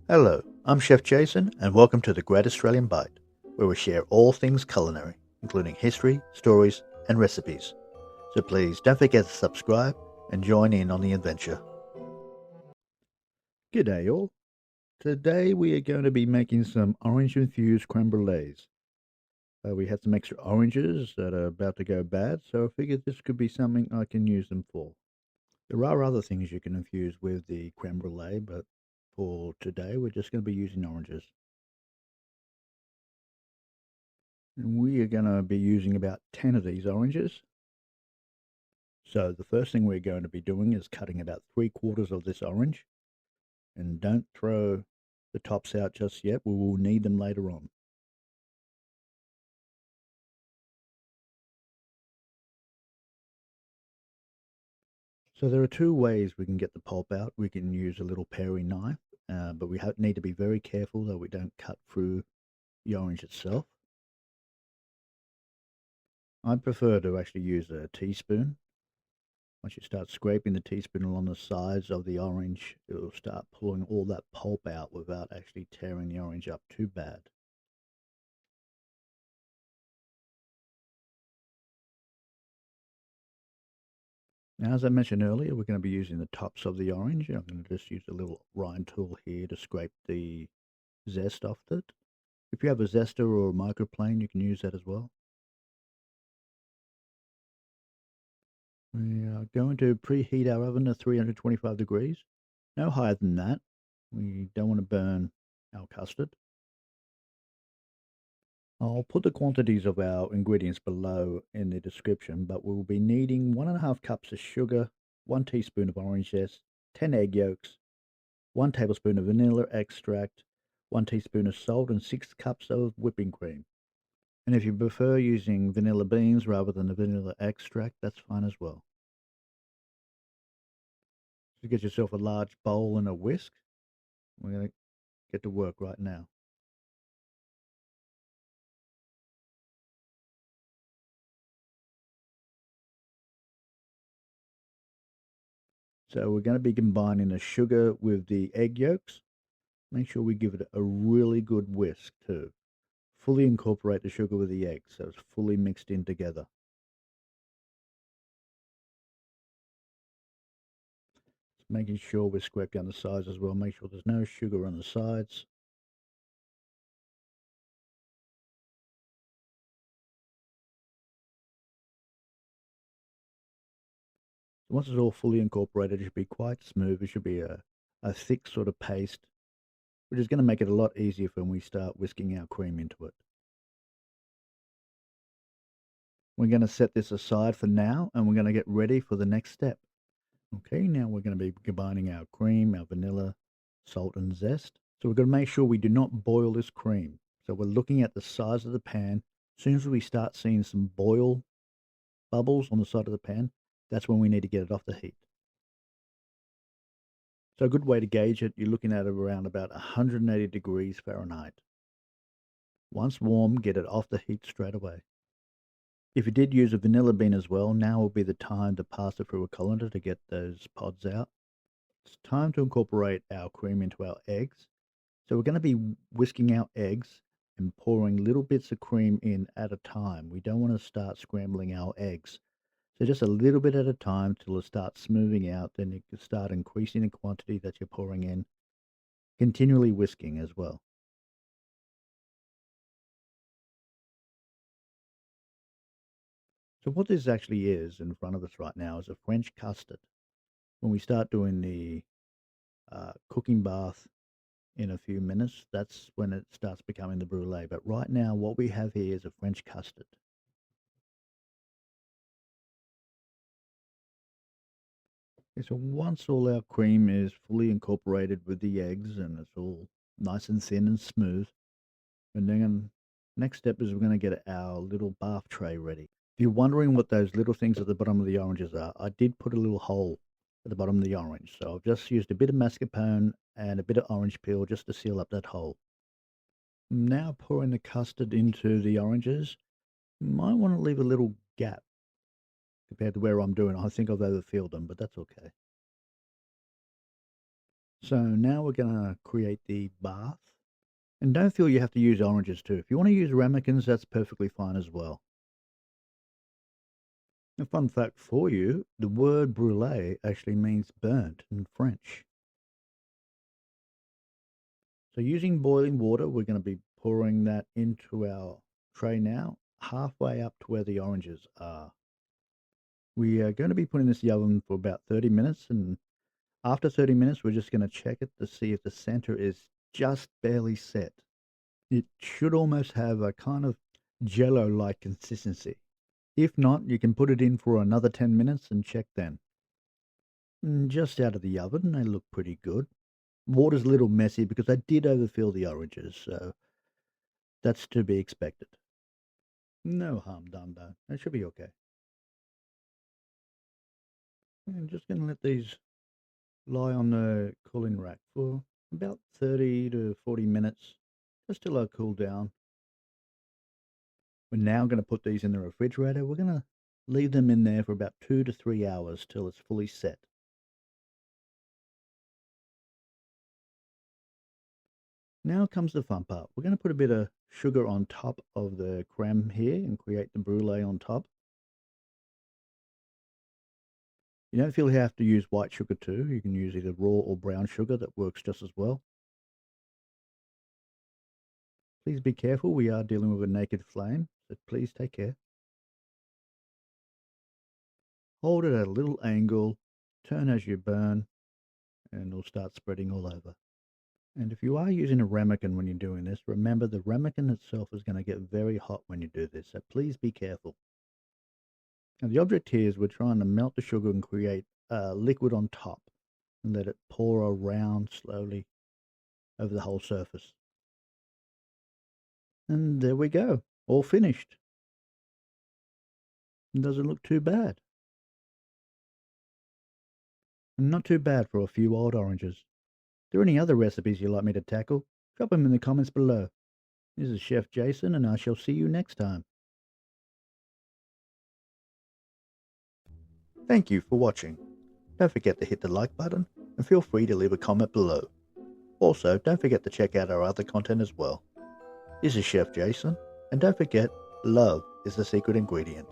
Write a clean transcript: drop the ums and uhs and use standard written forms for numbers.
Hello, I'm Chef Jason, and welcome to the Great Australian Bite, where we share all things culinary, including history, stories, and recipes. So please don't forget to subscribe and join in on the adventure. G'day, all. Today we are going to be making some orange infused creme brulees. We had some extra oranges that are about to go bad, so I figured this could be something I can use them for. There are other things you can infuse with the creme brulee, but for today we're just going to be using oranges. And we are going to be using about 10 of these oranges. So the first thing we're going to be doing is cutting about 3/4 of this orange. And don't throw the tops out just yet. We will need them later on. So there are two ways we can get the pulp out. We can use a little paring knife, but we need to be very careful that we don't cut through the orange itself. I prefer to actually use a teaspoon. Once you start scraping the teaspoon along the sides of the orange, it will start pulling all that pulp out without actually tearing the orange up too bad. Now, as I mentioned earlier, we're going to be using the tops of the orange. I'm going to just use a little rind tool here to scrape the zest off it. If you have a zester or a microplane, you can use that as well. We are going to preheat our oven to 325 degrees. No higher than that. We don't want to burn our custard. I'll put the quantities of our ingredients below in the description, but we'll be needing 1.5 cups of sugar, 1 teaspoon of orange zest, 10 egg yolks, 1 tablespoon of vanilla extract, 1 teaspoon of salt, and 6 cups of whipping cream. And if you prefer using vanilla beans rather than the vanilla extract, that's fine as well. So get yourself a large bowl and a whisk. We're going to get to work right now. So we're going to be combining the sugar with the egg yolks. Make sure we give it a really good whisk too. Fully incorporate the sugar with the eggs so it's fully mixed in together. Making sure we scrape down the sides as well. Make sure there's no sugar on the sides. So once it's all fully incorporated, it should be quite smooth. It should be a thick sort of paste, which is going to make it a lot easier when we start whisking our cream into it. We're going to set this aside for now, and we're going to get ready for the next step. Okay, now we're going to be combining our cream, our vanilla, salt, and zest. So we're going to make sure we do not boil this cream. So we're looking at the size of the pan. As soon as we start seeing some boil bubbles on the side of the pan, that's when we need to get it off the heat. So a good way to gauge it, you're looking at around about 180 degrees Fahrenheit. Once warm, get it off the heat straight away. If you did use a vanilla bean as well, now will be the time to pass it through a colander to get those pods out. It's time to incorporate our cream into our eggs. So we're going to be whisking our eggs and pouring little bits of cream in at a time. We don't want to start scrambling our eggs. So just a little bit at a time till it starts smoothing out. Then you can start increasing the quantity that you're pouring in, continually whisking as well. So what this actually is in front of us right now is a French custard. When we start doing the cooking bath in a few minutes, that's when it starts becoming the brulee. But right now, what we have here is a French custard. Okay, so once all our cream is fully incorporated with the eggs and it's all nice and thin and smooth, and then next step is we're going to get our little bath tray ready. If you're wondering what those little things at the bottom of the oranges are, I did put a little hole at the bottom of the orange. So I've just used a bit of mascarpone and a bit of orange peel just to seal up that hole. Now pouring the custard into the oranges. You might want to leave a little gap compared to where I'm doing. I think I've overfilled them, but that's okay. So now we're going to create the bath. And don't feel you have to use oranges too. If you want to use ramekins, that's perfectly fine as well. A fun fact for you, the word brulee actually means burnt in French. So using boiling water, we're going to be pouring that into our tray now, halfway up to where the oranges are. We are going to be putting this in the oven for about 30 minutes, and after 30 minutes, we're just going to check it to see if the center is just barely set. It should almost have a kind of jello-like consistency. If not, you can put it in for another 10 minutes and check then. Just out of the oven, they look pretty good. Water's a little messy because I did overfill the oranges, so that's to be expected. No harm done though. It should be okay. I'm just going to let these lie on the cooling rack for about 30 to 40 minutes, just till they cool down. We're now going to put these in the refrigerator. We're going to leave them in there for about 2 to 3 hours till it's fully set. Now comes the fun part. We're going to put a bit of sugar on top of the creme here and create the brulee on top. You don't feel you have to use white sugar too. You can use either raw or brown sugar. That works just as well. Please be careful. We are dealing with a naked flame, so please take care. Hold it at a little angle, turn as you burn, and it'll start spreading all over. And if you are using a ramekin when you're doing this, remember the ramekin itself is going to get very hot when you do this, so please be careful. Now the object here is we're trying to melt the sugar and create a liquid on top and let it pour around slowly over the whole surface. And there we go, all finished. It doesn't look too bad. And not too bad for a few wild oranges. If there are any other recipes you'd like me to tackle, drop them in the comments below. This is Chef Jason, and I shall see you next time. Thank you for watching. Don't forget to hit the like button, and feel free to leave a comment below. Also, don't forget to check out our other content as well. This is Chef Jason, and don't forget, love is the secret ingredient.